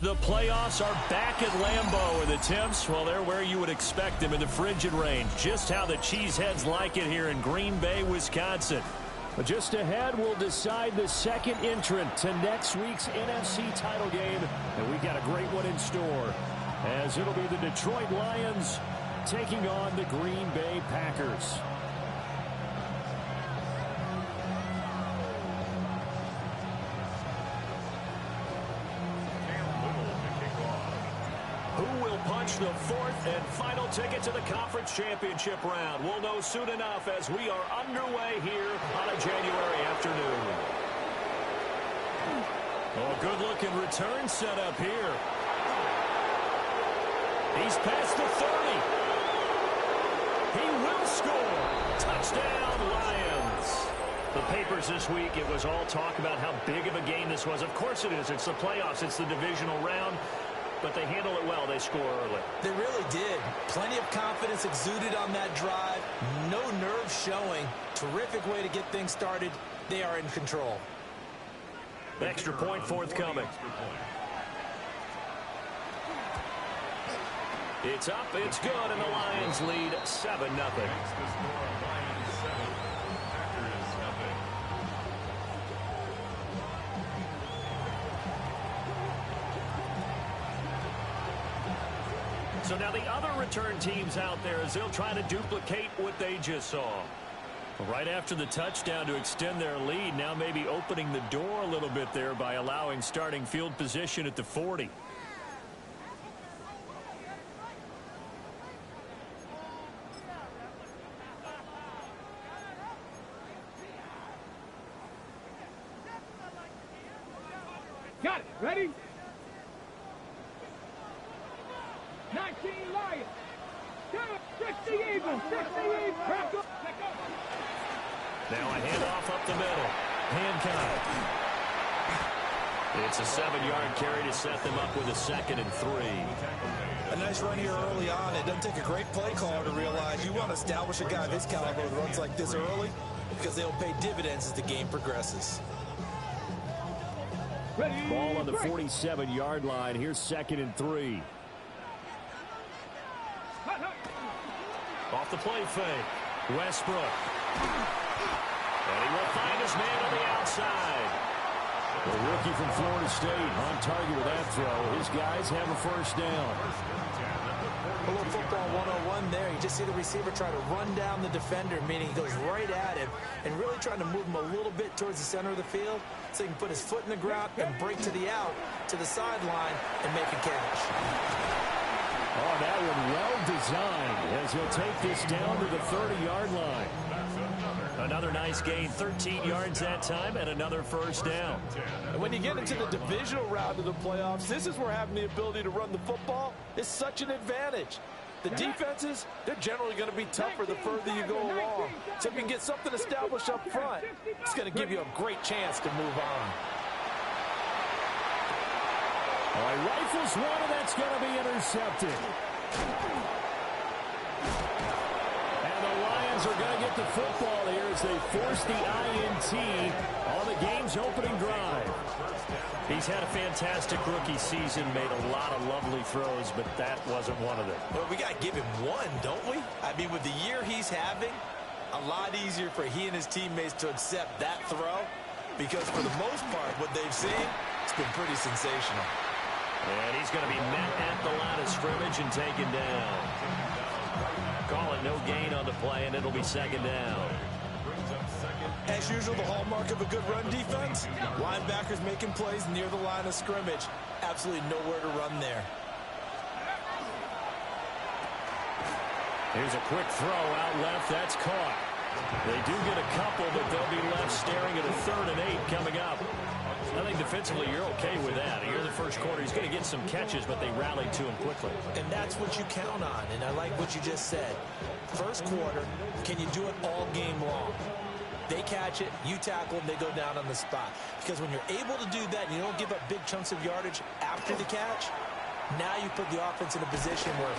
The playoffs are back at Lambeau, and the temps, well, they're where you would expect them in the frigid rain. Just how the Cheeseheads like it here in Green Bay, Wisconsin. But just ahead, we'll decide the second entrant to next week's NFC title game. And we've got a great one in store, as it'll be the Detroit Lions taking on the Green Bay Packers. The fourth and final ticket to the conference championship round. We'll know soon enough as we are underway here on a January afternoon. Oh, good-looking return set up here. He's past the 30. He will score. Touchdown, Lions. The papers this week, it was all talk about how big of a game this was. Of course it is. It's the playoffs. It's the divisional round. But they handle it well. They score early. They really did. Plenty of confidence exuded on that drive. No nerves showing. Terrific way to get things started. They are in control. Extra point forthcoming. It's up. It's good. And the Lions lead 7-0. So now the other return teams out there as they'll try to duplicate what they just saw. Right after the touchdown to extend their lead, now maybe opening the door a little bit there by allowing starting field position at the 40. Got it. Ready? 19 Lions. 60 Eagles. 60 Eagles. Now a handoff up the middle. Hancock. It's a 7-yard carry to set them up with a 2nd and 3. A nice run here early on. It doesn't take a great play caller to realize you want to establish a guy of his caliber who runs like this early because they'll pay dividends as the game progresses. Ball on the 47-yard line. Here's 2nd and 3. Off the play fake. Westbrook. And he will find his man on the outside. The rookie from Florida State on target with that throw. His guys have a first down. A little football 101 there. You just see the receiver try to run down the defender, meaning he goes right at him and really trying to move him a little bit towards the center of the field so he can put his foot in the ground and break to the out, to the sideline, and make a catch. Oh, that one well designed as he'll take this down to the 30-yard line. Another nice gain, 13 yards that time, and another first down. And when you get into the divisional round of the playoffs, this is where having the ability to run the football is such an advantage. The defenses, they're generally going to be tougher the further you go along. So if you can get something established up front, it's going to give you a great chance to move on. All right, rifles one, and that's going to be intercepted. And the Lions are going to get the football here as they force the INT on the game's opening drive. He's had a fantastic rookie season, made a lot of lovely throws, but that wasn't one of them. Well, we got to give him one, don't we? I mean, with the year he's having, a lot easier for he and his teammates to accept that throw because for the most part, what they've seen, it's been pretty sensational. And he's going to be met at the line of scrimmage and taken down. Call it no gain on the play, and it'll be 2nd down. As usual, the hallmark of a good run defense, linebackers making plays near the line of scrimmage. Absolutely nowhere to run there. Here's a quick throw out left. That's caught. They do get a couple, but they'll be left staring at a 3rd and 8 coming up. I think defensively you're okay with that. Here in the first quarter, he's going to get some catches, but they rallied to him quickly. And that's what you count on, and I like what you just said. First quarter, can you do it all game long? They catch it, you tackle them, they go down on the spot. Because when you're able to do that and you don't give up big chunks of yardage after the catch, now you put the offense in a position where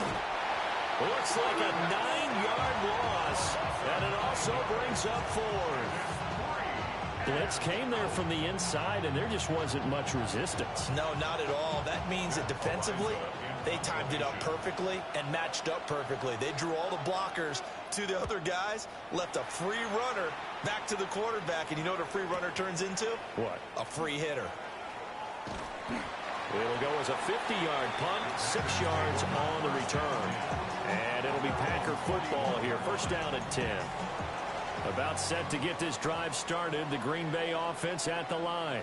looks like a 9-yard loss, and it also brings up 4th. Blitz came there from the inside, and there just wasn't much resistance. No, not at all. That means that defensively, they timed it up perfectly and matched up perfectly. They drew all the blockers to the other guys, left a free runner back to the quarterback, and you know what a free runner turns into? What? A free hitter. It'll go as a 50-yard punt, 6 yards on the return. And it'll be Packer football here, first down and 10. About set to get this drive started, the Green Bay offense at the line.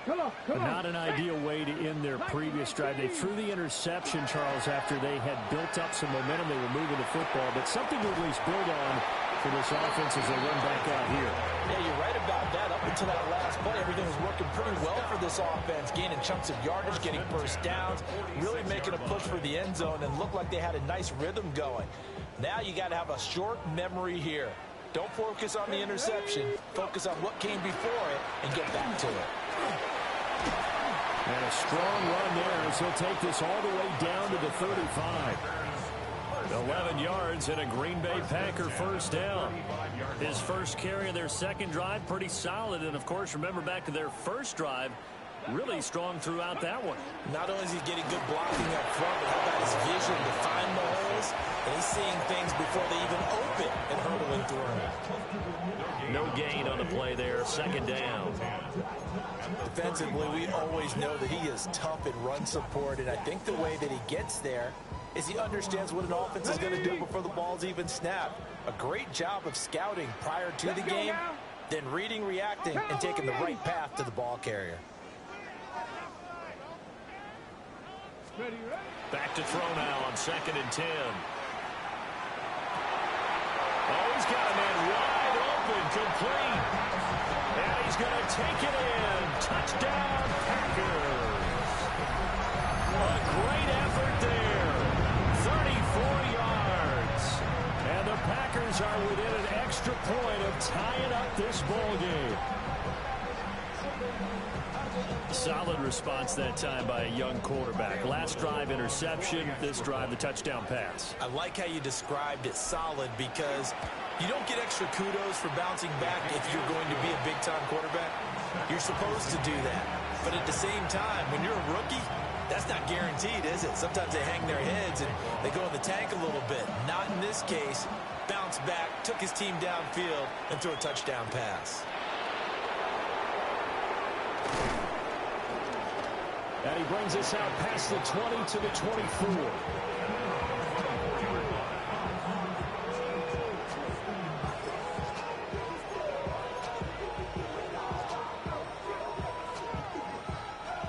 Come on, come on. Not an ideal way to end their previous drive. They threw the interception, Charles, after they had built up some momentum. They were moving the football, but something to at least build on for this offense as they run back out here. Yeah, you're right about that. Up until that last play, everything was working pretty well for this offense, gaining chunks of yardage, getting first downs, really making a push for the end zone, and looked like they had a nice rhythm going. Now you got to have a short memory here. Don't focus on the interception. Focus on what came before it and get back to it. And a strong run there as he'll take this all the way down to the 35. 11 yards and a Green Bay Packer first down. His first carry of their second drive, pretty solid. And, of course, remember back to their first drive, really strong throughout that one. Not only is he getting good blocking up front, but how about his vision to find the holes? And he's seeing things before they even open and hurdling through them. No gain on the play there, second down. Defensively, we always know that he is tough in run support, and I think the way that he gets there is he understands what an offense is going to do before the ball's even snapped. A great job of scouting prior to the game, then reading, reacting, and taking the right path to the ball carrier. Back to throw now on second and 10. Oh, he's got a man wide open, complete. And he's going to take it in. Touchdown, Packers. A great effort there. 34 yards. And the Packers are within an extra point of tying up this ball game. Solid response that time by a young quarterback. Last drive, interception. This drive, the touchdown pass. I like how you described it, solid, because you don't get extra kudos for bouncing back if you're going to be a big-time quarterback. You're supposed to do that. But at the same time, when you're a rookie, that's not guaranteed, is it? Sometimes they hang their heads and they go in the tank a little bit. Not in this case. Bounced back, took his team downfield, and threw a touchdown pass. And he brings us out past the 20 to the 24.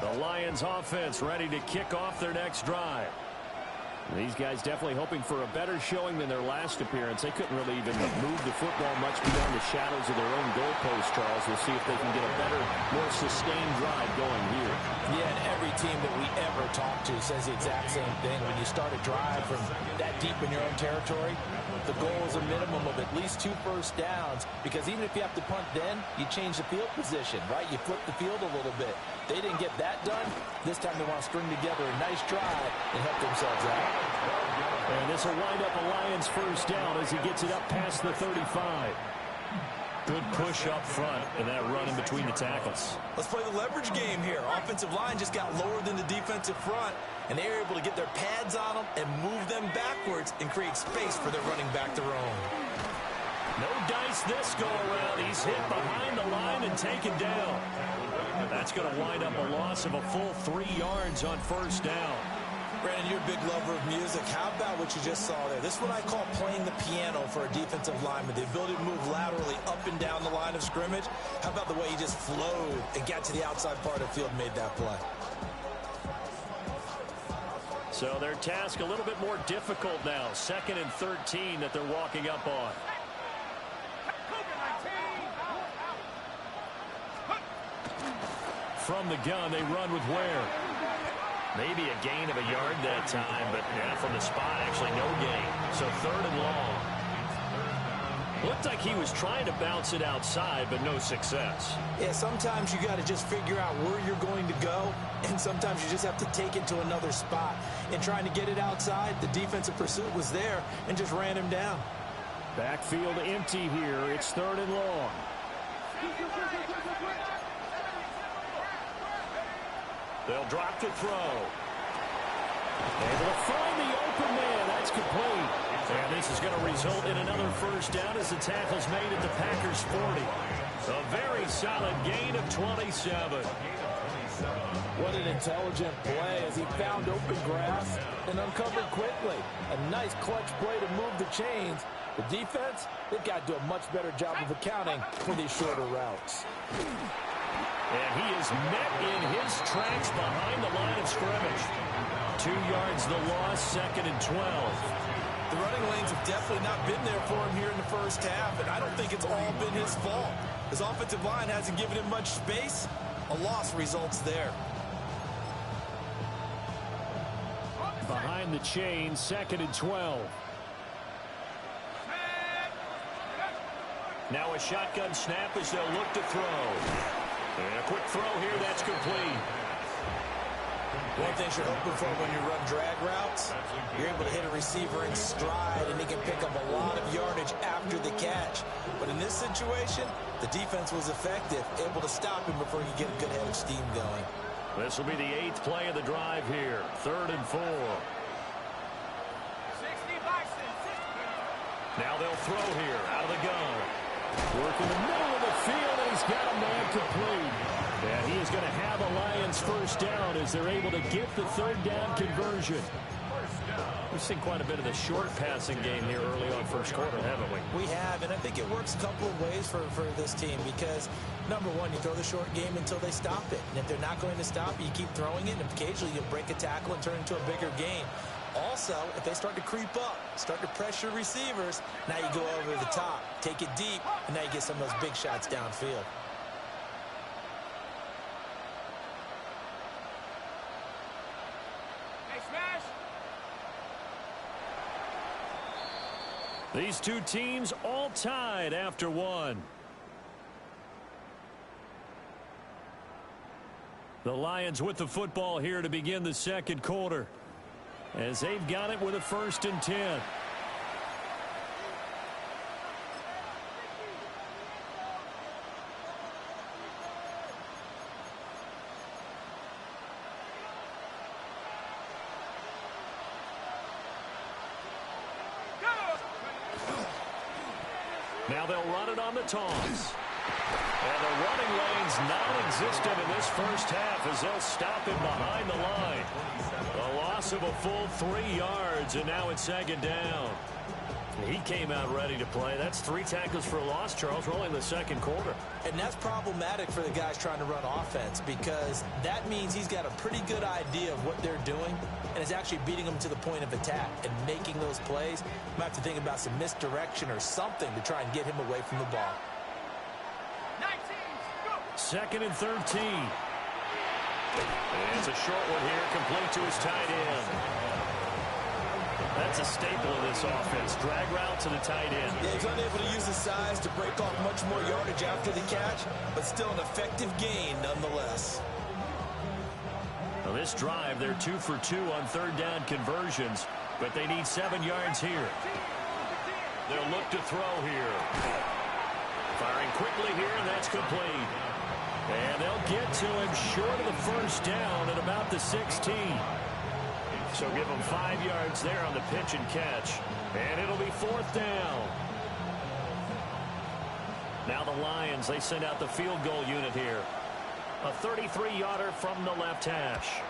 The Lions offense ready to kick off their next drive. These guys definitely hoping for a better showing than their last appearance. They couldn't really even move the football much beyond the shadows of their own goalpost, Charles. We'll see if they can get a better, more sustained drive going here. Yeah, and every team that we ever talk to says the exact same thing. When you start a drive from that deep in your own territory, the goal is a minimum of at least 2 first downs, because even if you have to punt then, you change the field position, right? You flip the field a little bit. They didn't get that done. This time they want to string together a nice drive and help themselves out. And this will wind up a Lions first down as he gets it up past the 35. Good push up front and that run in between the tackles. Let's play the leverage game here. Offensive line just got lower than the defensive front, and they were able to get their pads on them and move them backwards and create space for their running back to roam. No dice this go around. He's hit behind the line and taken down. That's going to wind up a loss of a full 3 yards on first down. Brandon, you're a big lover of music. How about what you just saw there? This is what I call playing the piano for a defensive lineman. The ability to move laterally up and down the line of scrimmage. How about the way he just flowed and got to the outside part of the field and made that play? So their task a little bit more difficult now. 2nd and 13 that they're walking up on. From the gun, they run with Ware. Maybe a gain of a yard that time, but from the spot, actually no gain. So 3rd and long. Looked like he was trying to bounce it outside, but no success. Yeah, sometimes you got to just figure out where you're going to go, and sometimes you just have to take it to another spot. And trying to get it outside, the defensive pursuit was there and just ran him down. Backfield empty here. It's 3rd and long. They'll drop the throw. Able to find the open man. That's complete. And this is going to result in another first down as the tackle's made at the Packers' 40. A very solid gain of 27. What an intelligent play as he found open grass and uncovered quickly. A nice clutch play to move the chains. The defense, they've got to do a much better job of accounting for these shorter routes. And he is met in his tracks behind the line of scrimmage. 2 yards the loss, 2nd and 12. The running lanes have definitely not been there for him here in the first half, and I don't think it's all been his fault. His offensive line hasn't given him much space. A loss results there. Behind the chain, 2nd and 12. Now a shotgun snap as they'll look to throw. And a quick throw here, that's complete. One thing you're hoping for when you run drag routes, you're able to hit a receiver in stride, and he can pick up a lot of yardage after the catch. But in this situation, the defense was effective, able to stop him before he could get a good head of steam going. This will be the 8th play of the drive here. 3rd and 4. Now they'll throw here out of the gun. Work in the middle of the field, and he's got a man complete. And he is going to have a Lions first down as they're able to get the 3rd down conversion. We've seen quite a bit of the short passing game here early on first quarter, haven't we? We have, and I think it works a couple of ways for this team because, number one, you throw the short game until they stop it. And if they're not going to stop it, you keep throwing it, and occasionally you'll break a tackle and turn it into a bigger gain. Also, if they start to creep up, start to pressure receivers, now you go over the top, take it deep, and now you get some of those big shots downfield. These two teams all tied after one. The Lions with the football here to begin the second quarter, as they've got it with a 1st and 10. Now they'll run it on the toss. And the running lane's non-existent in this first half as they'll stop him behind the line. A loss of a full 3 yards, and now it's 2nd down. He came out ready to play. That's 3 tackles for a loss, Charles, rolling the second quarter. And that's problematic for the guys trying to run offense because that means he's got a pretty good idea of what they're doing and is actually beating them to the point of attack and making those plays. You might have to think about some misdirection or something to try and get him away from the ball. 2nd and 13. And it's a short one here, complete to his tight end. That's a staple of this offense. Drag route to the tight end. Yeah, he's unable to use his size to break off much more yardage after the catch, but still an effective gain nonetheless. Now this drive, they're 2 for 2 on 3rd down conversions, but they need 7 yards here. They'll look to throw here. Firing quickly here, and that's complete. And they'll get to him short of the first down at about the 16. So give him 5 yards there on the pitch and catch. And it'll be 4th down. Now the Lions, they send out the field goal unit here. A 33-yarder from the left hash.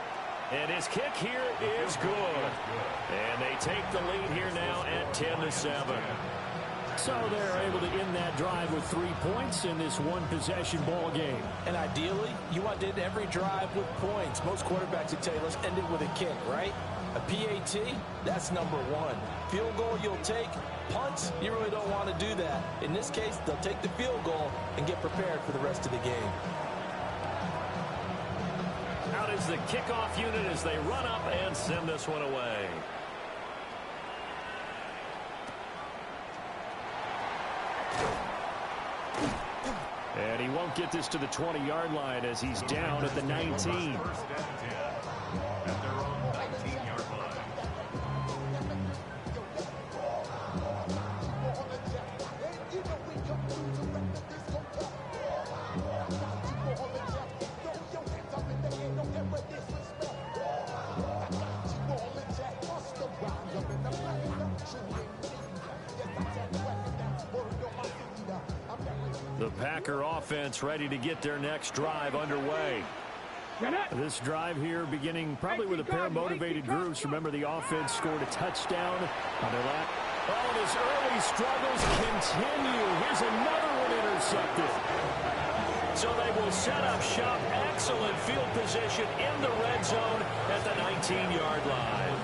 And his kick here is good. And they take the lead here now at 10-7. So they're able to end that drive with 3 points in this one-possession ball game. And ideally, you want to end every drive with points. Most quarterbacks would tell you, let's end it with a kick, right? A PAT, that's number 1. Field goal you'll take. Punts, you really don't want to do that. In this case, they'll take the field goal and get prepared for the rest of the game. Out is the kickoff unit as they run up and send this one away. And he won't get this to the 20-yard line as he's down at the 19. The Packer offense ready to get their next drive underway. This drive here beginning probably with a pair of motivated groups. Remember, the offense scored a touchdown on their lap. Oh, and his early struggles continue. Here's another one intercepted. So they will set up shop. Excellent field position in the red zone at the 19-yard line.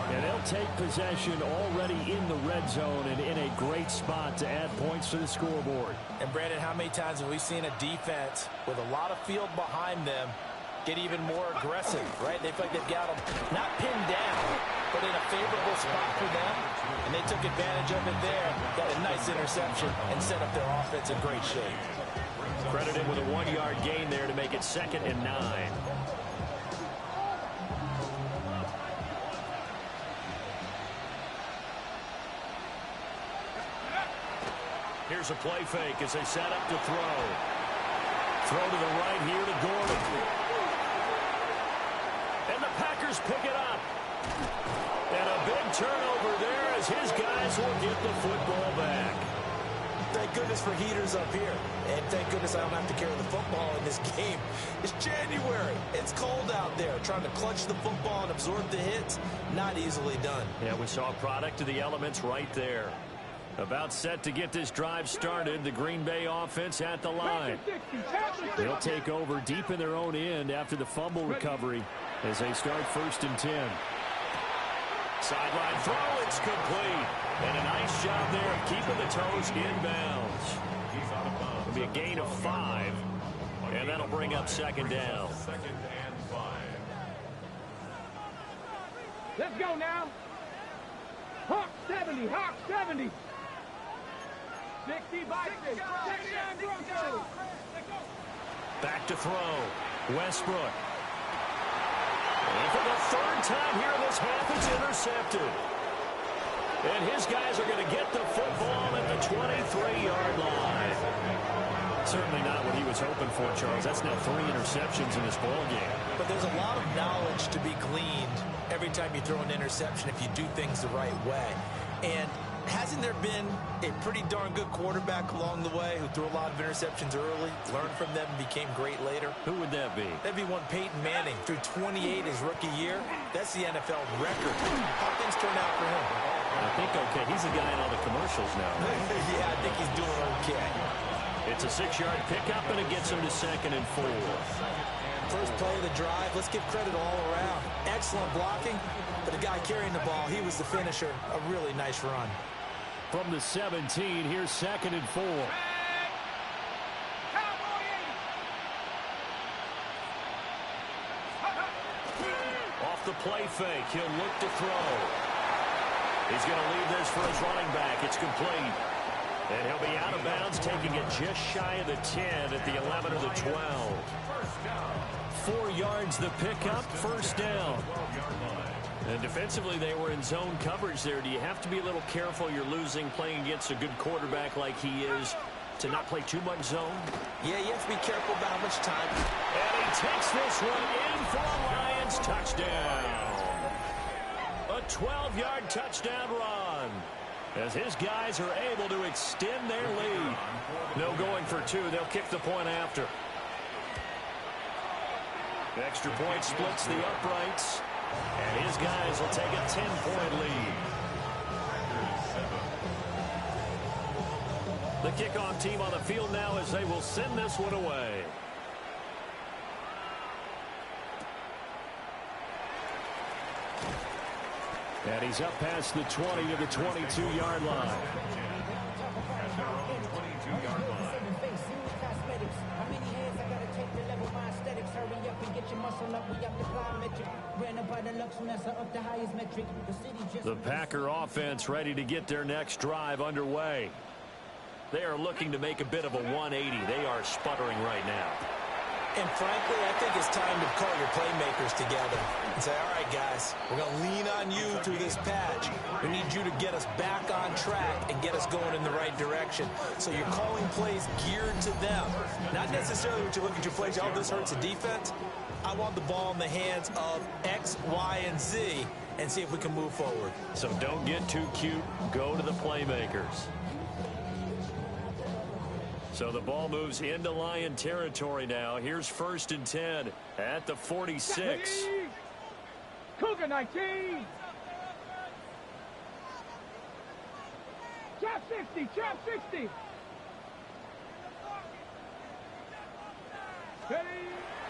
And they'll take possession already in the red zone and in a great spot to add points to the scoreboard. And, Brandon, how many times have we seen a defense with a lot of field behind them get even more aggressive, right? They feel like they've got them not pinned down, but in a favorable spot for them. And they took advantage of it there, got a nice interception, and set up their offense in great shape. Credited with a 1-yard gain there to make it 2nd and 9. Here's a play fake as they set up to throw. Throw to the right here to Gordon. And the Packers pick it up. And a big turnover there as his guys will get the football back. Thank goodness for heaters up here. And thank goodness I don't have to carry the football in this game. It's January. It's cold out there. Trying to clutch the football and absorb the hits, not easily done. Yeah, we saw a product of the elements right there. About set to get this drive started. The Green Bay offense at the line. They'll take over deep in their own end after the fumble recovery as they start 1st and 10. Sideline throw, it's complete. And a nice job there of keeping the toes inbounds. It'll be a gain of 5. And that'll bring up 2nd down. Let's go now. Hawk 70, Hawk 70. 60 by 6. Back to throw. Westbrook. And for the 3rd time here in this half, it's intercepted. And his guys are going to get the football at the 23-yard line. Certainly not what he was hoping for, Charles. That's now 3 interceptions in this ball game. But there's a lot of knowledge to be gleaned every time you throw an interception if you do things the right way. And hasn't there been a pretty darn good quarterback along the way who threw a lot of interceptions early, learned from them, and became great later? Who would that be? That'd be one Peyton Manning. Threw 28 his rookie year. That's the NFL record. How things turn out for him? I think okay. He's the guy in all the commercials now. Yeah, I think he's doing okay. It's a 6-yard pickup, and it gets him to 2nd and 4. First play of the drive, let's give credit all around. Excellent blocking, but the guy carrying the ball, he was the finisher. A really nice run. From the 17, here's 2nd and 4. Off the play fake, he'll look to throw. He's going to leave this for his running back. It's complete. And he'll be out of bounds, taking it just shy of the 10 at the 11 or the 12. 4 yards the pickup, 1st down. And defensively, they were in zone coverage there. Do you have to be a little careful? You're losing playing against a good quarterback like he is to not play too much zone? Yeah, you have to be careful about how much time. And he takes this one in for a Lions touchdown. A 12-yard touchdown run as his guys are able to extend their lead. No going for 2. They'll kick the point after. Extra point splits the uprights. And his guys will take a 10-point lead. The kickoff team on the field now as they will send this one away. And he's up past the 20 to the 22-yard line. The Packer offense ready to get their next drive underway. They are looking to make a bit of a 180. They are sputtering right now. And frankly, I think it's time to call your playmakers together and say, all right, guys, we're going to lean on you through this patch. We need you to get us back on track and get us going in the right direction. So you're calling plays geared to them. Not necessarily what you look at your plays, oh, this hurts the defense. I want the ball in the hands of X, Y, and Z and see if we can move forward. So don't get too cute. Go to the playmakers. So the ball moves into Lion territory now. Here's 1st and 10 at the 46. Cougar 19. Trap 60, trap 60.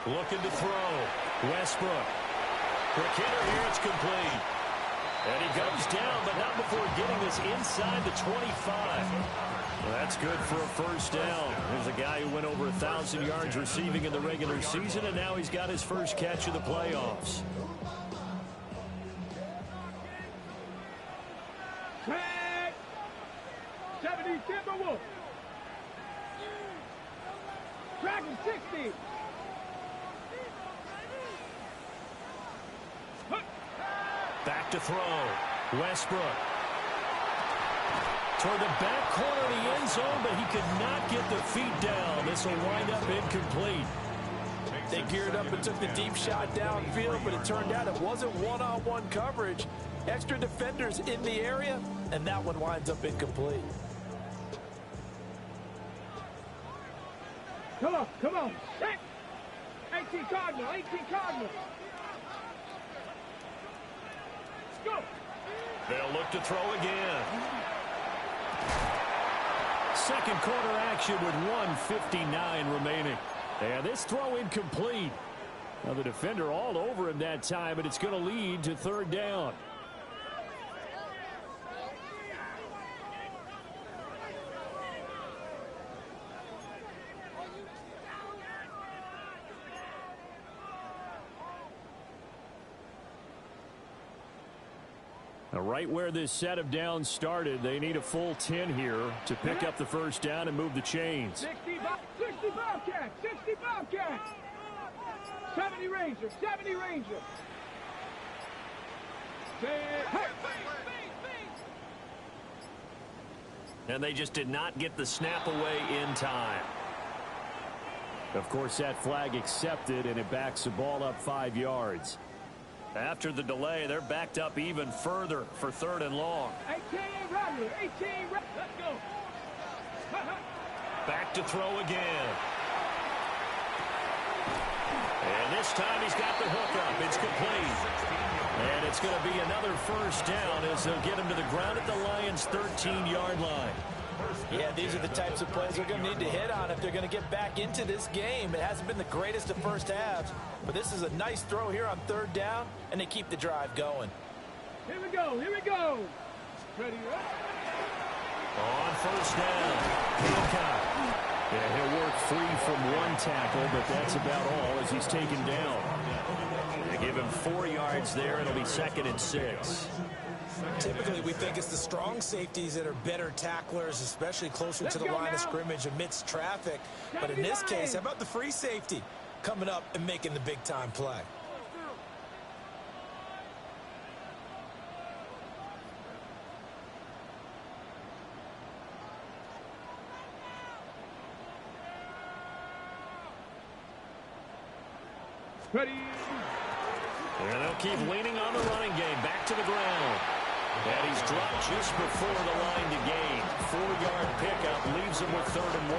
Looking to throw. Westbrook. Quick hitter here, it's complete. And he goes down, but not before getting this inside the 25. Well, that's good for a 1st down. There's a guy who went over 1,000 yards receiving in the regular season, and now he's got his first catch of the playoffs. Tag. 70 Timberwolves. Dragon 60. Back to throw. Westbrook. Toward the back corner of the end zone, but he could not get the feet down. This will wind up incomplete. They geared up and took the deep shot downfield, but it turned out it wasn't one-on-one coverage. Extra defenders in the area, and that one winds up incomplete. Come on, come on. 18 Cardinal, 18 Cardinal. Go. They'll look to throw again. Second quarter action with 1:59 remaining. And this throw incomplete. Now the defender all over him that time, and it's going to lead to 3rd down. Now, right where this set of downs started, they need a full 10 here to pick up the 1st down and move the chains. 60 Bobcats, 60 Bobcats. 70 Rangers, 70 Rangers. And they just did not get the snap away in time. Of course, that flag accepted, and it backs the ball up 5 yards. After the delay, they're backed up even further for 3rd and long. 18 Rattler, 18 Rattler. Let's go. Back to throw again. And this time he's got the hook up. It's complete. And it's going to be another 1st down as they'll get him to the ground at the Lions' 13-yard line. Yeah, these are the types of plays they're going to need to hit on if they're going to get back into this game. It hasn't been the greatest of first halves, but this is a nice throw here on 3rd down, and they keep the drive going. Here we go, here we go. Ready, right? On 1st down, Hancock. Yeah, he'll work free from one tackle, but that's about all as he's taken down. They give him 4 yards there. It'll be 2nd and 6. Typically, we think it's the strong safeties that are better tacklers, especially closer to the line of scrimmage amidst traffic. But in this case, how about the free safety coming up and making the big-time play? Ready. And they'll keep leaning on the running game. Back to the ground. And he's dropped just before the line to gain. 4-yard pickup leaves him with 3rd and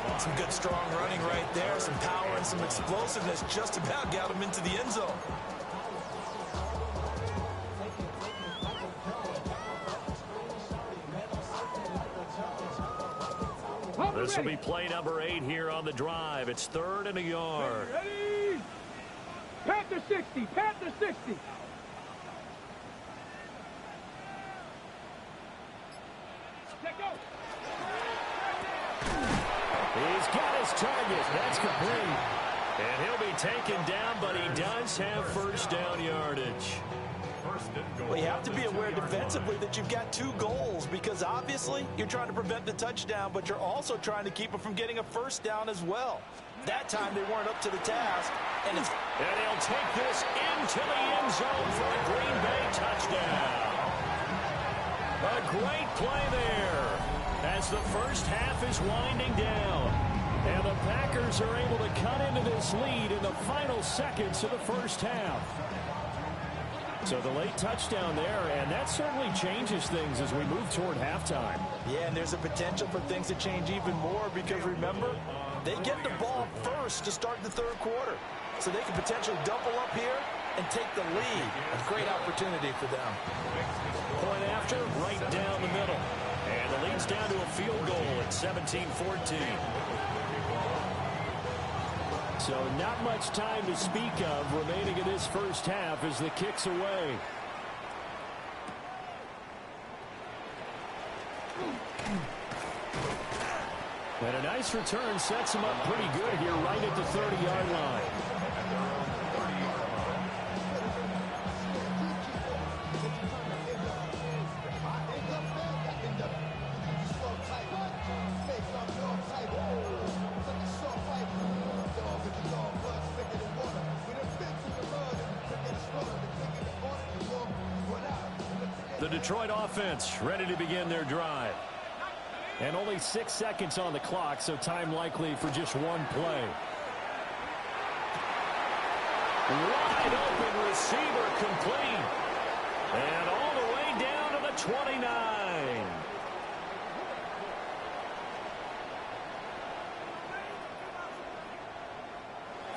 1. Some good strong running right there. Some power and some explosiveness just about got him into the end zone. This will be play number 8 here on the drive. It's 3rd and a yard. Ready. Panther 60, Panther 60. He's got his target. That's complete. And he'll be taken down, but he does have 1st down yardage. Well, you have to be aware defensively that you've got 2 goals because obviously you're trying to prevent the touchdown, but you're also trying to keep them from getting a 1st down as well. That time they weren't up to the task. And he'll take this into the end zone for a Green Bay touchdown. A great play there as the first half is winding down. And the Packers are able to cut into this lead in the final seconds of the first half. So the late touchdown there, and that certainly changes things as we move toward halftime. Yeah, and there's a potential for things to change even more because, remember, they get the ball first to start the third quarter. So they can potentially double up here and take the lead. A great opportunity for them. Point after, right down the middle. And the lead's down to a field goal at 17-14. So not much time to speak of remaining in this first half as the kick's away. And a nice return sets him up pretty good here right at the 30-yard line. The Detroit offense ready to begin their drive. And only 6 seconds on the clock, so time likely for just one play. Wide open receiver complete. And all the way down to the 29.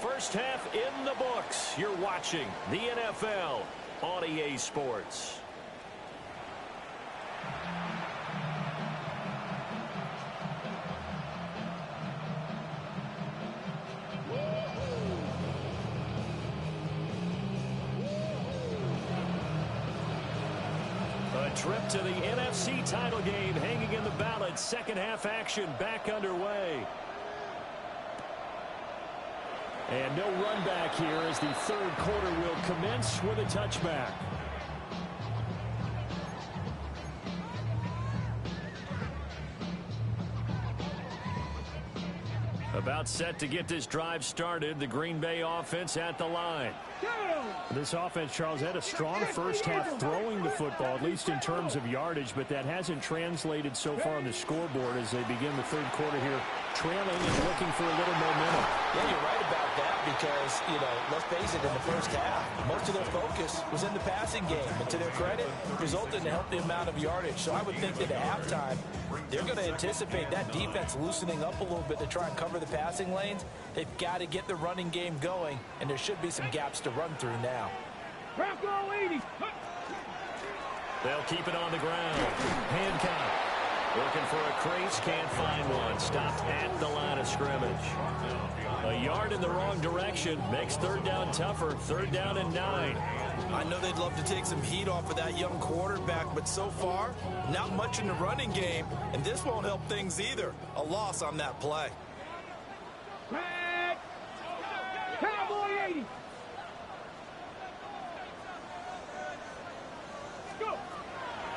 First half in the books. You're watching the NFL on EA Sports. A trip to the NFC title game hanging in the balance. Second half action back underway. And no run back here as the third quarter will commence with a touchback. About set to get this drive started. The Green Bay offense at the line. This offense, Charles, had a strong first half throwing the football, at least in terms of yardage, but that hasn't translated so far on the scoreboard as they begin the third quarter here, trailing and looking for a little momentum. Yeah, you're right about that because, let's face it, in the first half, most of their focus was in the passing game. And to their credit, resulted in a healthy amount of yardage. So I would think that at halftime, they're going to anticipate that defense loosening up a little bit to try and cover the passing lanes. They've got to get the running game going, and there should be some gaps to run through now. They'll keep it on the ground. Hancock looking for a crease, can't find one. Stopped at the line of scrimmage. A yard in the wrong direction makes third down tougher. Third down and 9. I know they'd love to take some heat off of that young quarterback, but so far, not much in the running game, and this won't help things either. A loss on that play. Cowboy 80. Go.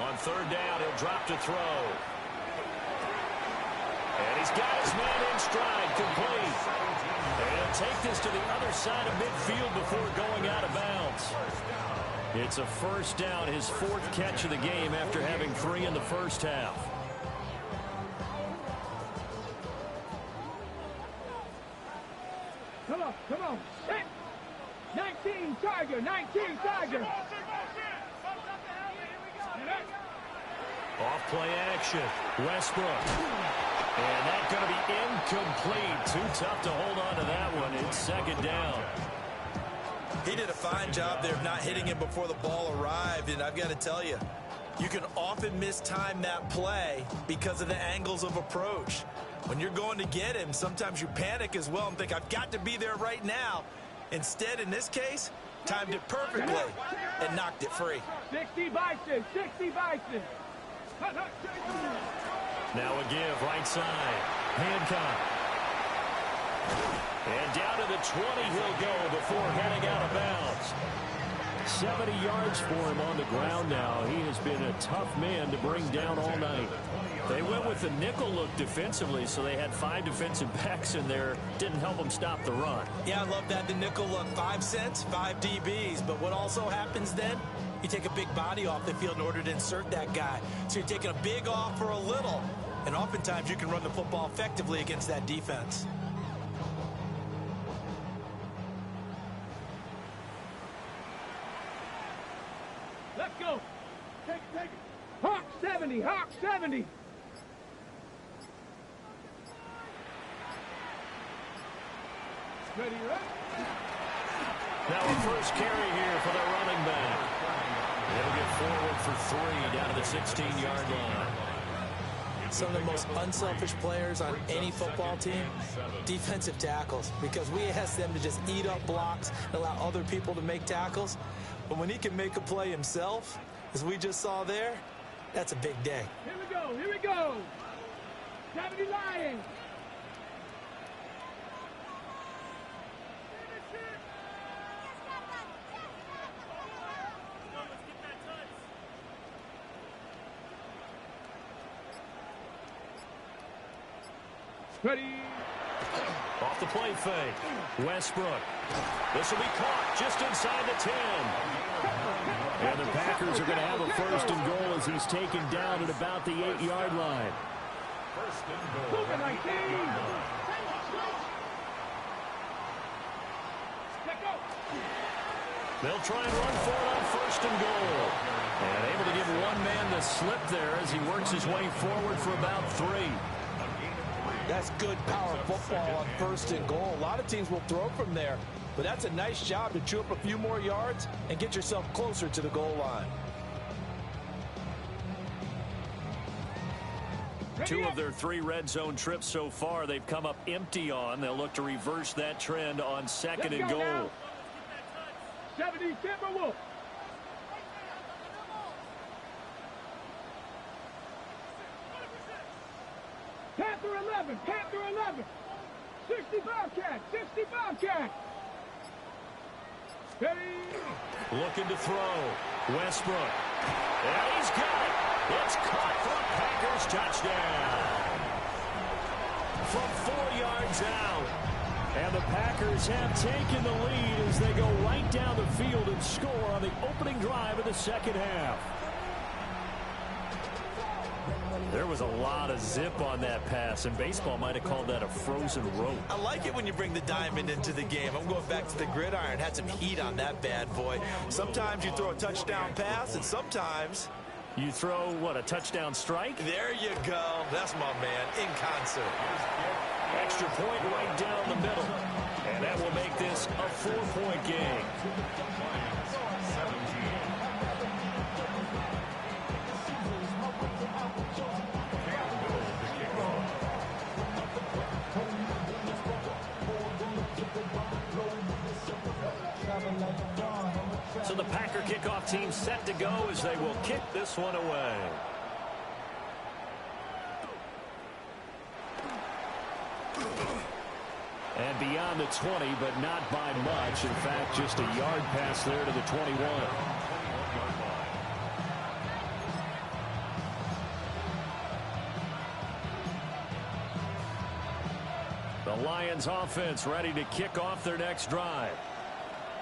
On third down, he'll drop to throw. And he's got his man in stride, complete. And he'll take this to the other side of midfield before going out of bounds. It's a first down, his fourth catch of the game after having 3 in the first half. Come on, come on. 19 Tiger, 19 Tiger. Off play action, Westbrook. And that's going to be incomplete. Too tough to hold on to that one. It's second down. He did a fine job there of not hitting him before the ball arrived, and I've got to tell you, you can often mistime that play because of the angles of approach. When you're going to get him, sometimes you panic as well and think, I've got to be there right now. Instead, in this case, timed it perfectly and knocked it free. 60 Bison, 60 Bison. Now a give, right side. Hancock. And down to the 20 he'll go before heading out of bounds. 70 yards for him on the ground now. He has been a tough man to bring down all night. They went with the nickel look defensively, so they had 5 defensive backs in there. Didn't help them stop the run. Yeah, I love that. The nickel look, 5 cents, 5 DBs. But what also happens then, you take a big body off the field in order to insert that guy. So you're taking a big off for a little. And oftentimes you can run the football effectively against that defense. go. Take it. Hawk 70, Hawk 70. Ready, right? Now a first carry here for the running back. They'll get forward for 3 down to the 16-yard line. Some of the most unselfish players on any football team, defensive tackles, because we ask them to just eat up blocks and allow other people to make tackles. But when he can make a play himself, as we just saw there, that's a big day. Here we go. 70 Lions. Ready. Off the play fake. Westbrook. This will be caught just inside the 10. And the Packers are going to have a first and goal as he's taken down at about the 8-yard line. First and goal. 19. They'll try and run for it on first and goal. And able to give one man the slip there as he works his way forward for about 3. That's good power football on first and goal. A lot of teams will throw from there, but that's a nice job to chew up a few more yards and get yourself closer to the goal line. 2 of their 3 red zone trips so far they've come up empty on. They'll look to reverse that trend on second and goal. Now. 70 Timberwolves. Panther 11. 65 cat. Ready. Looking to throw. Westbrook. And he's got it. It's caught for a Packers touchdown. From 4 yards out. And the Packers have taken the lead as they go right down the field and score on the opening drive of the second half. There was a lot of zip on that pass, and baseball might have called that a frozen rope. I like it when you bring the diamond into the game. I'm going back to the gridiron. Had some heat on that bad boy. Sometimes you throw a touchdown pass, and sometimes you throw, what, a touchdown strike? There you go. That's my man, in concert. Extra point right down the middle. And that will make this a 4-point game. So the Packer kickoff team set to go as they will kick this one away. And beyond the 20, but not by much. In fact, just a yard pass there to the 21. The Lions offense ready to kick off their next drive.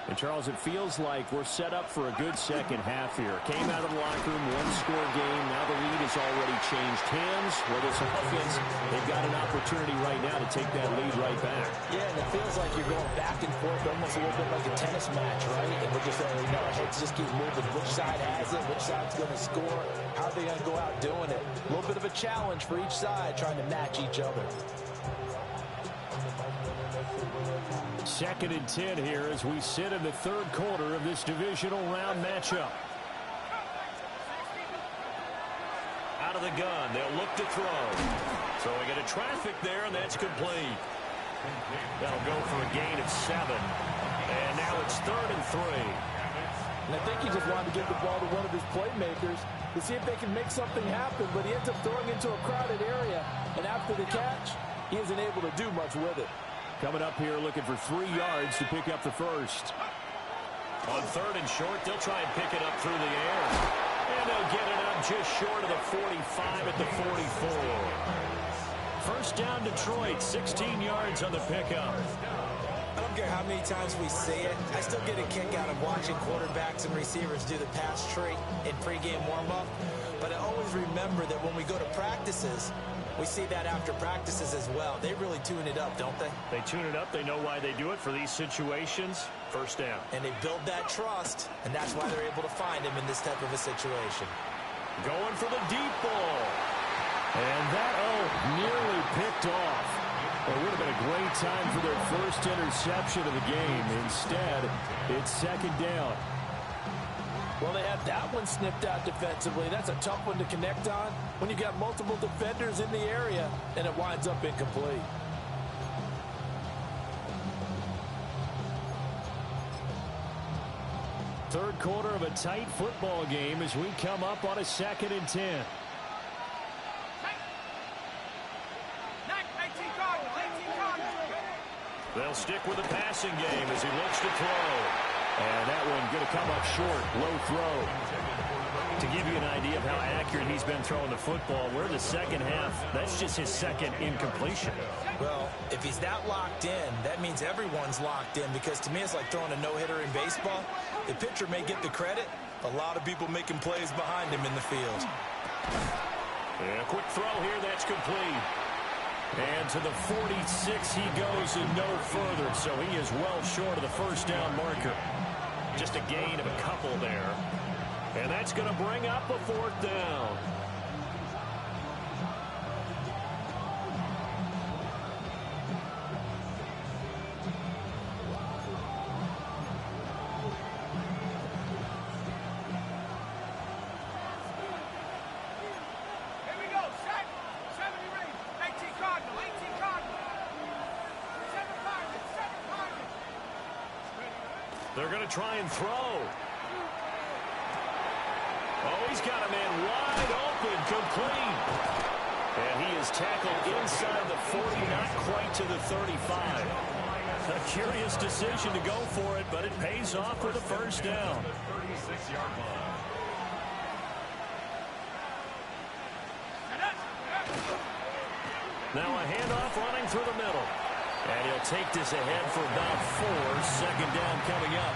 And, Charles, it feels like we're set up for a good second half here. Came out of the locker room, one-score game. Now the lead has already changed hands. Where this offense, they've got an opportunity right now to take that lead right back. Yeah, and it feels like you're going back and forth almost a little bit like a tennis match, right? And we're just saying, our heads just keep moving. Which side has it? Which side's going to score? How are they going to go out doing it? A little bit of a challenge for each side trying to match each other. 2nd and 10 here as we sit in the third quarter of this divisional round matchup. Out of the gun, they'll look to throw. Throwing into traffic there, and that's complete. That'll go for a gain of 7. And now it's 3rd and 3. And I think he just wanted to give the ball to one of his playmakers to see if they can make something happen, but he ends up throwing into a crowded area, and after the catch, he isn't able to do much with it. Coming up here looking for 3 yards to pick up the first. On 3rd and short, they'll try and pick it up through the air. And they'll get it up just short of the 45 at the 44. First down Detroit, 16 yards on the pickup. I don't care how many times we say it, I still get a kick out of watching quarterbacks and receivers do the pass tree in pregame warm-up. But I always remember that when we go to practices, We see that after practices as well. They really tune it up, don't they? They tune it up. They know why they do it for these situations. First down. And they build that trust, and that's why they're able to find him in this type of a situation. Going for the deep ball. And that, nearly picked off. It would have been a great time for their first interception of the game. Instead, it's second down. Well, they had that one snipped out defensively. That's a tough one to connect on when you got multiple defenders in the area, and it winds up incomplete. Third quarter of a tight football game as we come up on a 2nd and 10. They'll stick with the passing game as he looks to throw. And that one going to come up short. Low throw. To give you an idea of how accurate he's been throwing the football, we're in the second half. That's just his second incompletion. Well, if he's that locked in, that means everyone's locked in, because to me it's like throwing a no-hitter in baseball. The pitcher may get the credit. A lot of people making plays behind him in the field. Yeah, quick throw here. That's complete. And to the 46 he goes and no further. So he is well short of the first down marker. Just a gain of a couple there. And that's going to bring up a 4th down. They're going to try and throw. Oh, he's got a man wide open, complete. And he is tackled inside the 40, not quite to the 35. A curious decision to go for it, but it pays off for the first down. Now a handoff running through the middle. And he'll take this ahead for about 4. Second down coming up.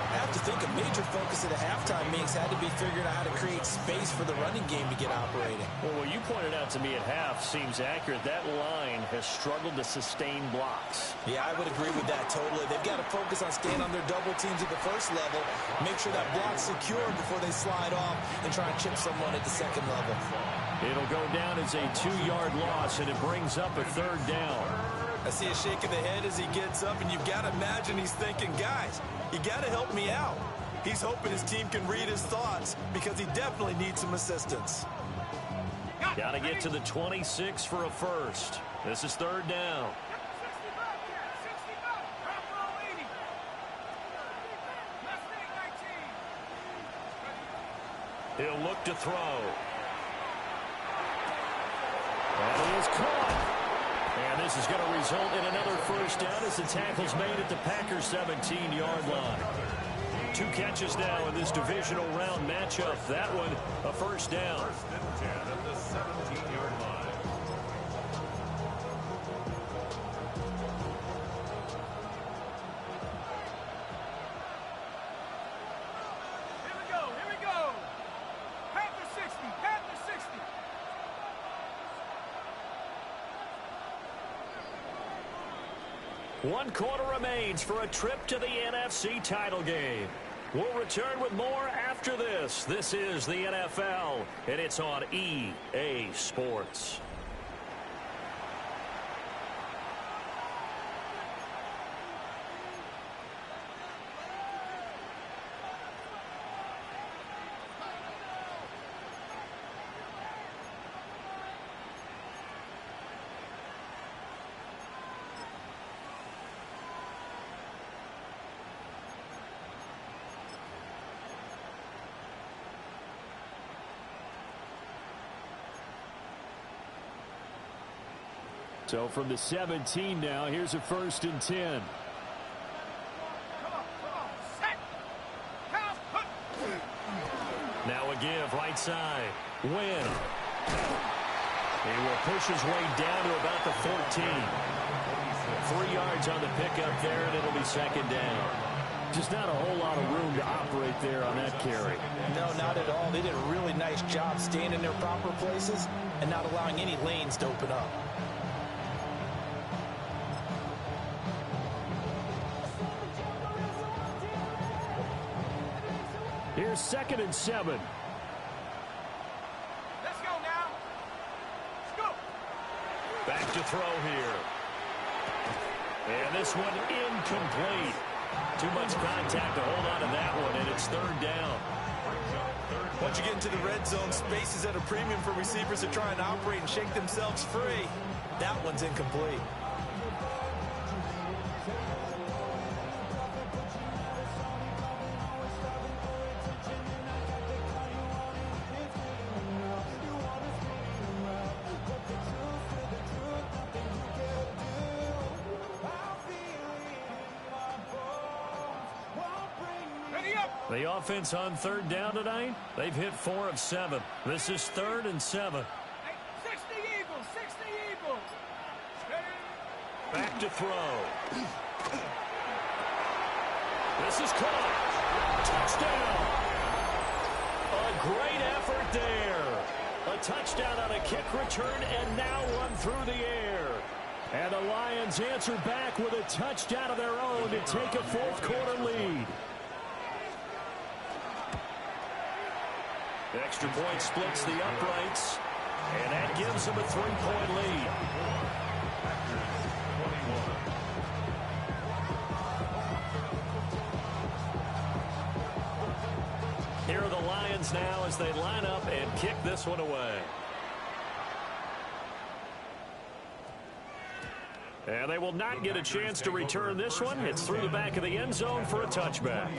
I have to think a major focus at the halftime meetings had to be figuring out how to create space for the running game to get operating. Well, what you pointed out to me at half seems accurate. That line has struggled to sustain blocks. Yeah, I would agree with that totally. They've got to focus on staying on their double teams at the first level, make sure that block's secure before they slide off and try and chip someone at the second level. It'll go down as a 2-yard loss, and it brings up a 3rd down. I see a shake of the head as he gets up, and you've got to imagine he's thinking, guys, you got to help me out. He's hoping his team can read his thoughts because he definitely needs some assistance. Got to get to the 26 for a first. This is 3rd down. He'll look to throw. And he is caught. And this is going to result in another first down as the tackle's made at the Packers' 17-yard line. 2 catches now in this divisional round matchup. That one, a first down. At the 17-yard line. Here we go. Panther 60, Panther 60. One quarter remains for a trip to the NFC title game. We'll return with more after this. This is the NFL, and it's on EA Sports. So from the 17 now, here's a 1st and 10. Now a give right side. Win. He will push his way down to about the 14. 3 yards on the pickup there, and it'll be 2nd down. Just not a whole lot of room to operate there on that carry. No, not at all. They did a really nice job staying in their proper places and not allowing any lanes to open up. Here's 2nd and 7. Let's go now. Let's go. Back to throw here. And this one incomplete. Too much contact to hold on to that one, and it's 3rd down. Once you get into the red zone, space is at a premium for receivers to try and operate and shake themselves free. That one's incomplete. The offense on 3rd down tonight, they've hit 4 of 7. This is 3rd and 7. 60 Eagles, 60 Eagles. Back to throw. This is caught. Touchdown. A great effort there. A touchdown on a kick return and now run through the air. And the Lions answer back with a touchdown of their own to take a 4th quarter lead. Extra point splits the uprights, and that gives them a 3-point lead. Here are the Lions now as they line up and kick this one away. And they will not get a chance to return this one. It's through the back of the end zone for a touchback.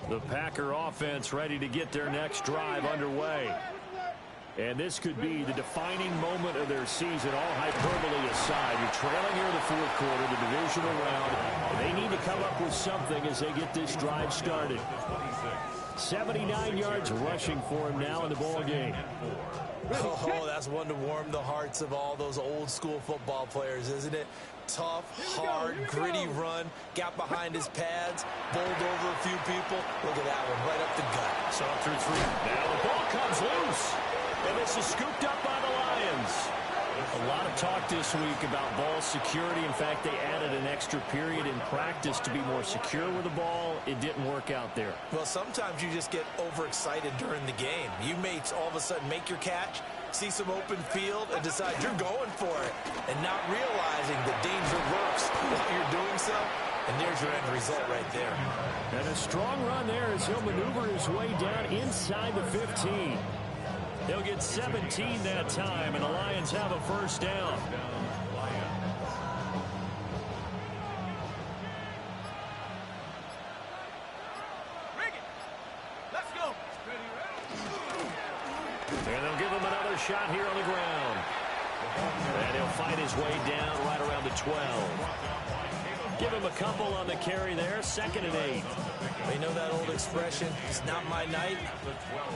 The Packer offense ready to get their next drive underway. And this could be the defining moment of their season, all hyperbole aside. You're trailing here in the 4th quarter, the divisional round. They need to come up with something as they get this drive started. 79 yards rushing for him now in the ball game. Oh, that's one to warm the hearts of all those old school football players, isn't it? Tough, hard, gritty run, got behind his pads, bowled over a few people. Look at that one, right up the gut. So through 3. Now the ball comes loose. And this is scooped up by the Lions. A lot of talk this week about ball security. In fact, they added an extra period in practice to be more secure with the ball. It didn't work out there. Well, sometimes you just get overexcited during the game. You may all of a sudden make your catch, see some open field, and decide you're going for it, and not realizing the danger lurks while you're doing so. And there's your end result right there. And a strong run there as he'll maneuver his way down inside the 15. He'll get 17 that time, and the Lions have a 1st down. Let's go. And they'll give him another shot here on the ground. And he'll fight his way down right around the 12. Give him a couple on the carry there. 2nd and 8. Well, you know that old expression, it's not my night?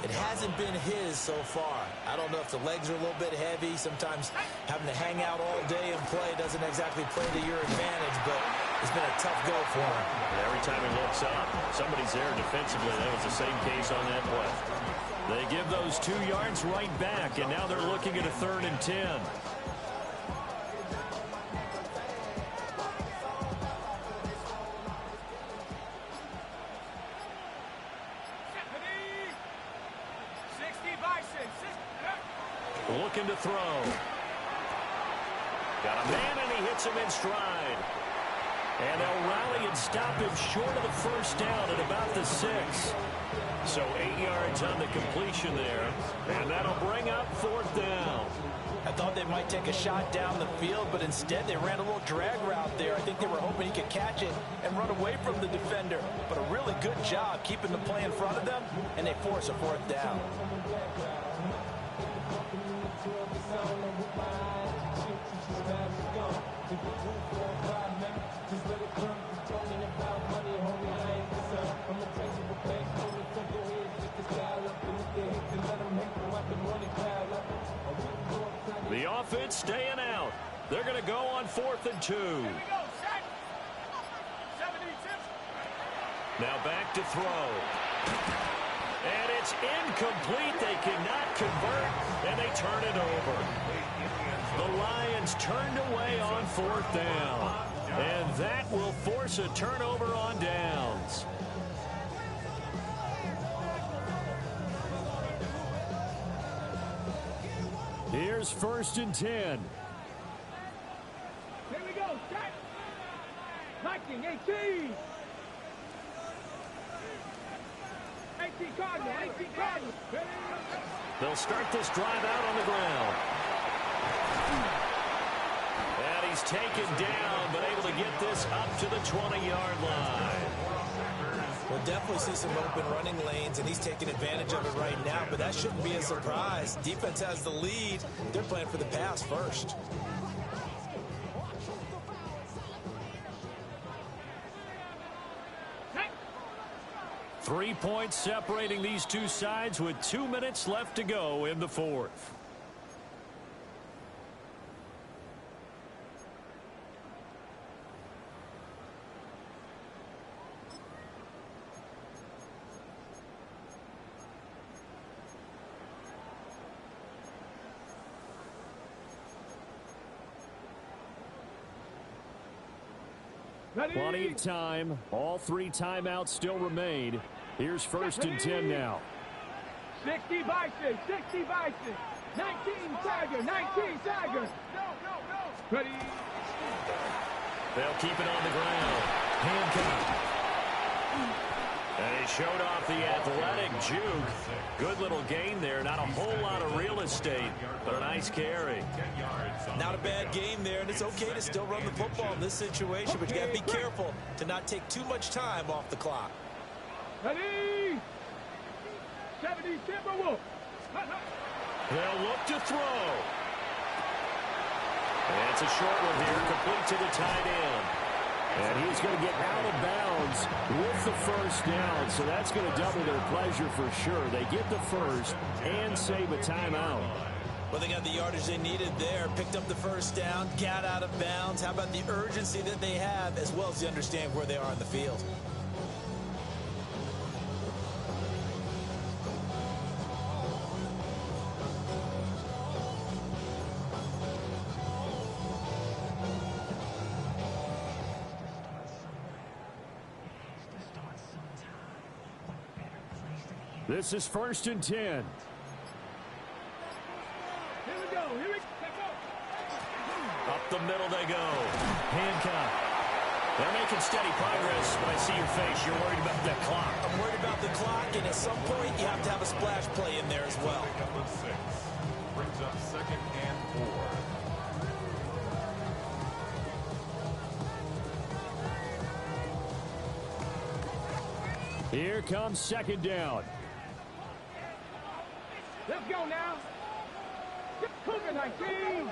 It hasn't been his so far. I don't know if the legs are a little bit heavy. Sometimes having to hang out all day and play doesn't exactly play to your advantage, but it's been a tough go for him. And every time he looks up, somebody's there defensively. That was the same case on that play. They give those 2 yards right back, and now they're looking at a 3rd and 10. Looking to throw. Got a man, and he hits him in stride. And they'll rally and stop him short of the 1st down at about the 6. So 8 yards on the completion there. And that'll bring up 4th down. I thought they might take a shot down the field, but instead they ran a little drag route there. I think they were hoping he could catch it and run away from the defender. But a really good job keeping the play in front of them, and they force a 4th down. The offense staying out. They're going to go on 4th and 2. Now back to throw. And it's incomplete. They cannot convert, and they turn it over. The Lions turned away on 4th down. And that will force a turnover on downs. Here's 1st and 10. Here we go. Set. Viking 18. 18 Cardinal. 18 Cardinal. They'll start this drive out on the ground. And he's taken down, but able to get this up to the 20-yard line. We'll definitely see some open running lanes, and he's taking advantage of it right now, but that shouldn't be a surprise. Defense has the lead. They're playing for the pass first. Set. 3 points separating these two sides with 2 minutes left to go in the 4th. Ready. Plenty of time. All 3 timeouts still remain. Here's 1st and 10 now. 60 Bison. 60 Bison. 19 Tiger. 19 Tiger. Ready. They'll keep it on the ground. Hancock. And he showed off the athletic juke. Good little gain there. Not a whole lot of real estate, but a nice carry. Not a bad game there, and it's okay to still run the football in this situation, but you got to be careful to not take too much time off the clock. Ready. 70 Timberwolves. They'll look to throw. And it's a short one here, complete to the tight end. And he's going to get out of bounds with the 1st down, so that's going to double their pleasure for sure. They get the 1st and save a timeout. Well, they got the yardage they needed there, picked up the 1st down, got out of bounds. How about the urgency that they have, as well as they understand where they are in the field? This is 1st and 10. Here we go. Here we go. Up the middle they go. Hancock. They're making steady progress, but I see your face. You're worried about that clock. I'm worried about the clock, and at some point, you have to have a splash play in there as well. Number 6 brings up 2nd and 4. Here comes 2nd down. Let's go now. Cougar 19.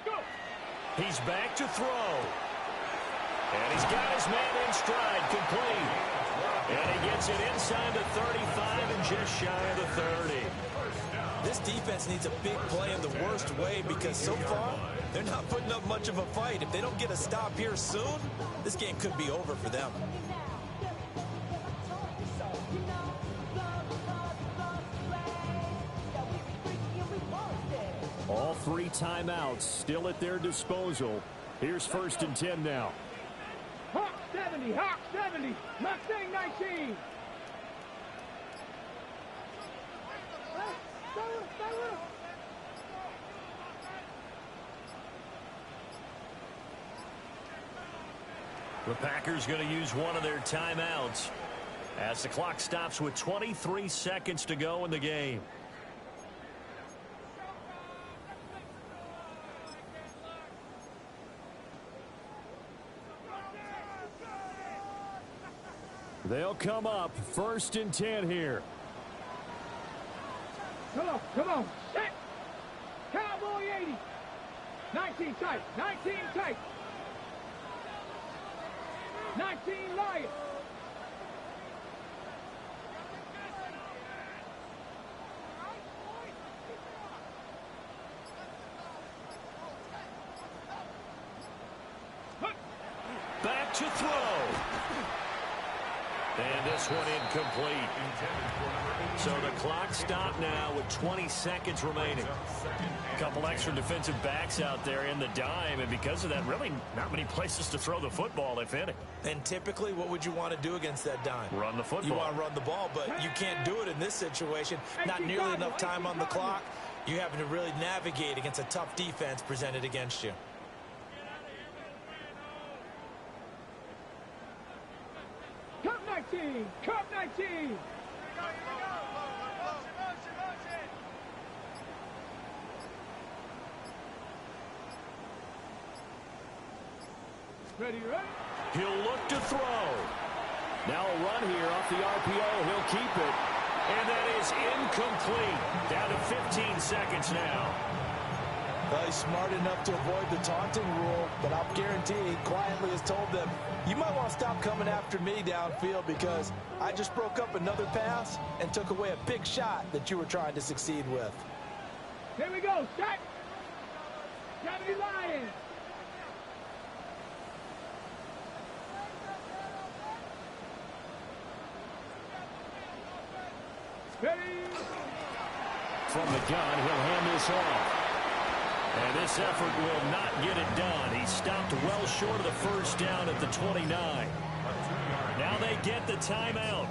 Go. He's back to throw. And he's got his man in stride, complete. And he gets it inside the 35 and just shy of the 30. This defense needs a big play in the worst way because so far, they're not putting up much of a fight. If they don't get a stop here soon, this game could be over for them. All 3 timeouts still at their disposal. Here's 1st and 10 now. Hawk 70. Hawk 70. Mustang 19. The Packers going to use one of their timeouts as the clock stops with 23 seconds to go in the game. They'll come up 1st and 10 here. Come on, come on. Set. Cowboy 80. 19 tight. 19 tight. 19 Lions. to throw. And this one incomplete. So the clock stopped now with 20 seconds remaining. A couple extra defensive backs out there in the dime, and because of that, really not many places to throw the football, if any. And typically, what would you want to do against that dime? Run the football. You want to run the ball, but you can't do it in this situation. Not nearly enough time on the clock. You're having to really navigate against a tough defense presented against you. Cup 19! Cup 19! Ready, ready? He'll look to throw. Now a run here off the RPO. He'll keep it. And that is incomplete. Down to 15 seconds now. Well, he's smart enough to avoid the taunting rule, but I'll guarantee he quietly has told them, you might want to stop coming after me downfield because I just broke up another pass and took away a big shot that you were trying to succeed with. Here we go, set! Gravity Lions! Ready? From the gun, he'll hand this off. And this effort will not get it done. He stopped well short of the first down at the 29. Now they get the timeout.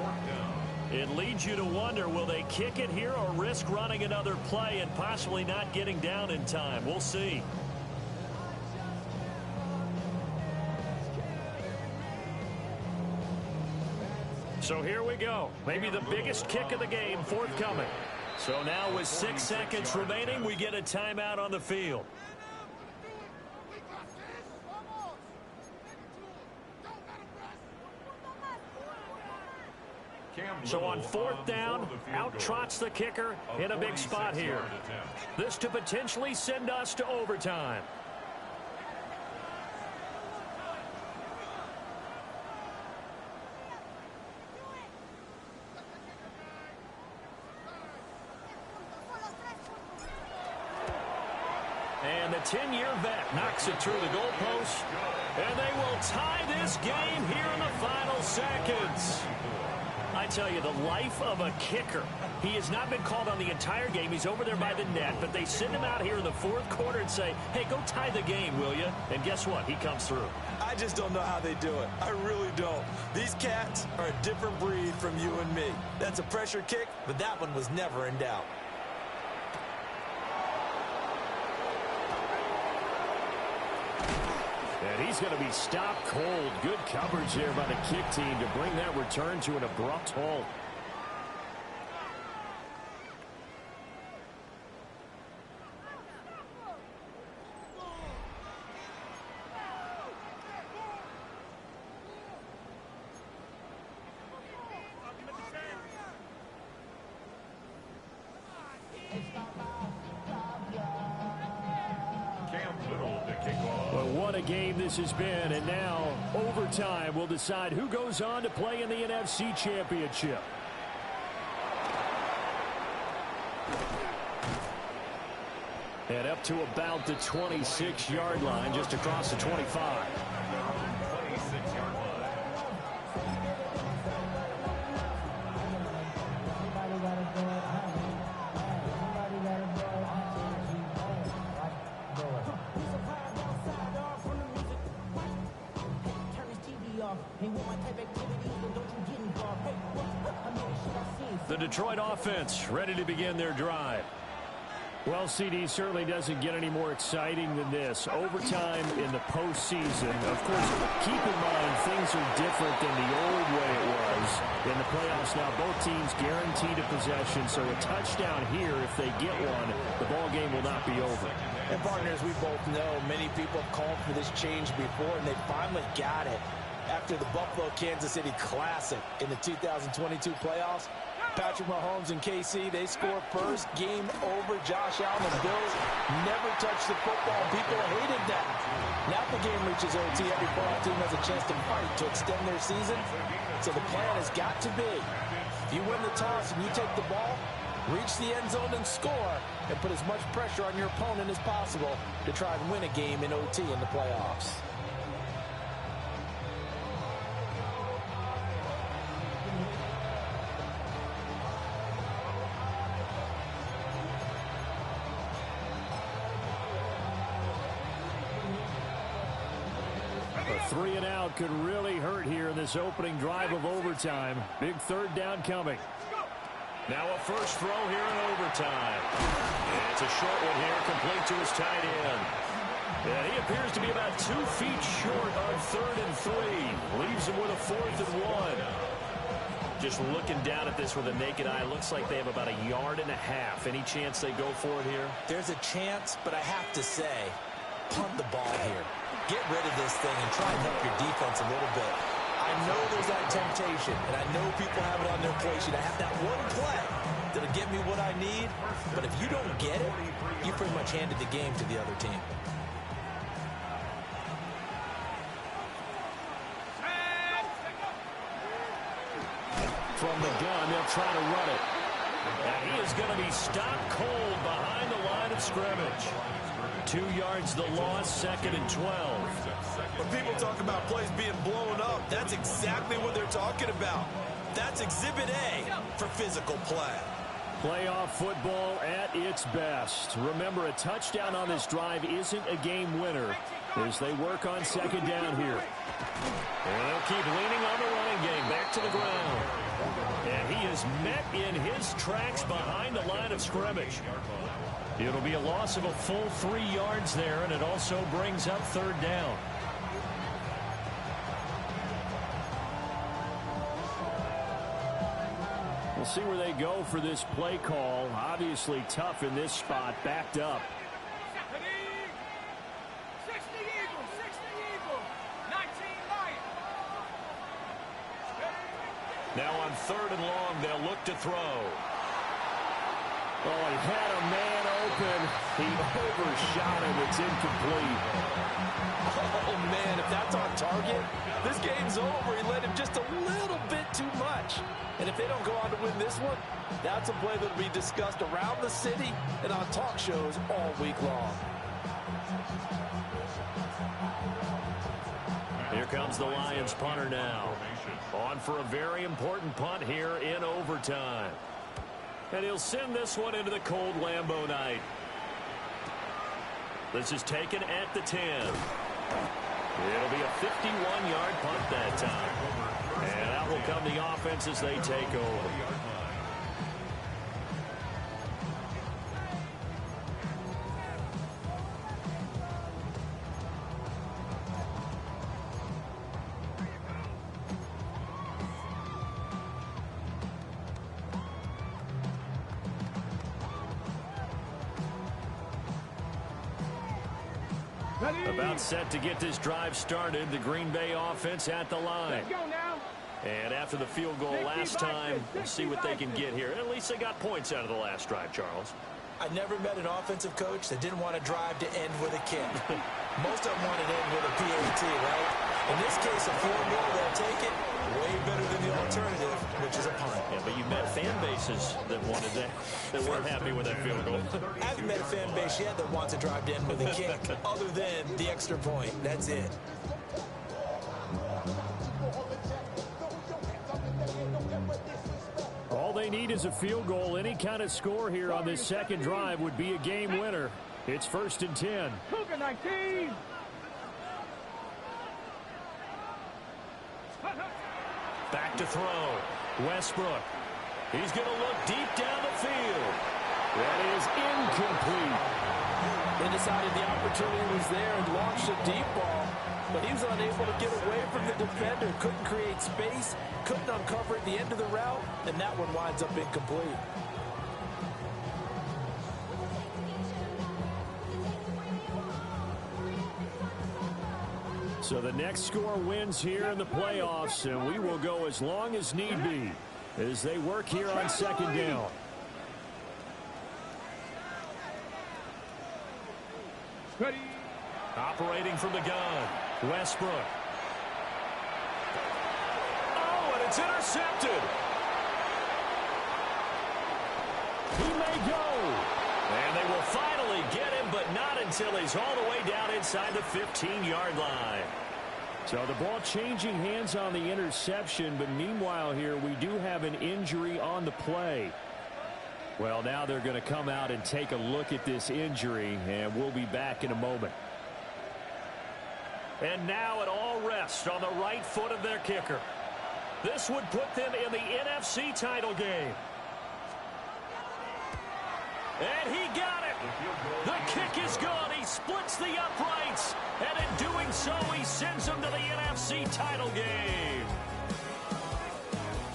It leads you to wonder, will they kick it here or risk running another play and possibly not getting down in time? We'll see. So here we go. Maybe the biggest kick of the game forthcoming. So now with 6 seconds remaining, we get a timeout on the field. So on fourth down, out trots the kicker in a big spot here. This to potentially send us to overtime. And the 10-year vet knocks it through the goalpost. And they will tie this game here in the final seconds. I tell you, the life of a kicker. He has not been called on the entire game. He's over there by the net, but they send him out here in the fourth quarter and say, hey, go tie the game, will you? And guess what? He comes through. I just don't know how they do it. I really don't. These cats are a different breed from you and me. That's a pressure kick, but that one was never in doubt. And he's going to be stopped cold. Good coverage there by the kick team to bring that return to an abrupt halt. Game this has been, and now overtime will decide who goes on to play in the NFC Championship. And up to about the 26-yard line, just across the 25. The Detroit offense ready to begin their drive. Well, CD certainly doesn't get any more exciting than this. Overtime in the postseason. Of course, keep in mind things are different than the old way it was. In the playoffs now, both teams guaranteed a possession, so a touchdown here, if they get one, the ball game will not be over. And partners, we both know many people have called for this change before, and they finally got it. After the Buffalo-Kansas City Classic in the 2022 playoffs, Patrick Mahomes and KC, they score first. Game over. Josh Allen and Bills never touched the football. People hated that. Now the game reaches OT. Every playoff team has a chance to fight to extend their season. So the plan has got to be, if you win the toss and you take the ball, reach the end zone and score, and put as much pressure on your opponent as possible to try and win a game in OT in the playoffs. 3 and out could really hurt here in this opening drive of overtime. Big third down coming. Now a first throw here in overtime. And it's a short one here, complete to his tight end. And he appears to be about 2 feet short on 3rd and 3. Leaves him with a 4th and 1. Just looking down at this with a naked eye, looks like they have about 1.5 yards. Any chance they go for it here? There's a chance, but I have to say, punt the ball here. Get rid of this thing and try and help your defense a little bit. I know there's that temptation, and I know people have it on their plate sheet. I have that one play that'll get me what I need, but if you don't get it, you pretty much handed the game to the other team. From the gun, they'll try to run it. And he is going to be stopped cold behind the line of scrimmage. 2 yards the loss, 2nd and 12. When people talk about plays being blown up, that's exactly what they're talking about. That's Exhibit A for physical play. Playoff football at its best. Remember, a touchdown on this drive isn't a game winner as they work on 2nd down here. And they'll keep leaning on the running game. Back to the ground. And he is met in his tracks behind the line of scrimmage. It'll be a loss of a full 3 yards there, and it also brings up 3rd down. We'll see where they go for this play call. Obviously tough in this spot, backed up. 60 Eagle, 19 Lions. Now on 3rd and long, they'll look to throw. Oh, he had a man open. He overshot him. It's incomplete. Oh, man, if that's on target, this game's over. He led him just a little bit too much. And if they don't go on to win this one, that's a play that will be discussed around the city and on talk shows all week long. Here comes the Lions punter now. On for a very important punt here in overtime. And he'll send this one into the cold Lambeau night. This is taken at the 10. It'll be a 51-yard punt that time. And out will come the offense as they take over. About set to get this drive started. The Green Bay offense at the line. Let's go now. And after the field goal last time, we'll see what they can get here. At least they got points out of the last drive, Charles. I never met an offensive coach that didn't want a drive to end with a kick. Most of them want it to end with a PAT, right? In this case, a field goal, they'll take it. Way better than the alternative, which is a punt. Yeah, but you met fan bases that wanted that, that weren't happy with that field goal. I haven't met a fan base yet that wants a drive to end with a kick, other than the extra point. That's it. All they need is a field goal. Any kind of score here on this second drive would be a game winner. It's 1st and 10. Cougar 19. Back to throw. Westbrook. He's going to look deep down the field. That is incomplete. They decided the opportunity was there and launched a deep ball, but he was unable to get away from the defender. Couldn't create space, couldn't uncover at the end of the route, and that one winds up incomplete. So the next score wins here in the playoffs, and we will go as long as need be as they work here on 2nd down. Ready. Operating from the gun, Westbrook. Oh, and it's intercepted. He may go. And they will finally get him, but not until he's all the way down inside the 15-yard line. So the ball changing hands on the interception, but meanwhile here we do have an injury on the play. Well, now they're going to come out and take a look at this injury, and we'll be back in a moment. And now it all rests on the right foot of their kicker. This would put them in the NFC title game. And he got it. The kick is good. He splits the uprights. And in doing so, he sends them to the NFC title game.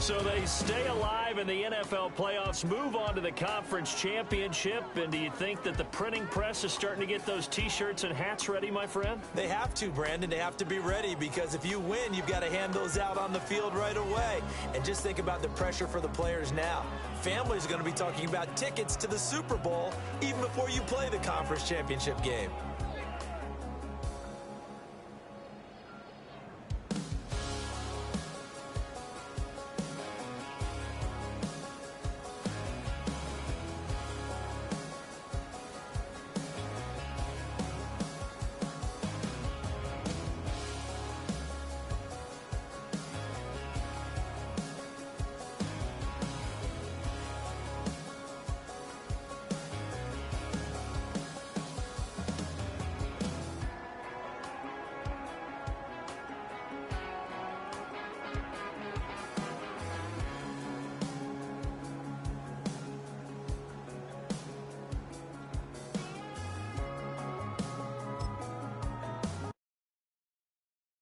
So they stay alive in the NFL playoffs, move on to the conference championship. And do you think that the printing press is starting to get those T-shirts and hats ready, my friend? They have to, Brandon. They have to be ready because if you win, you've got to hand those out on the field right away. And just think about the pressure for the players now. Families are going to be talking about tickets to the Super Bowl even before you play the conference championship game.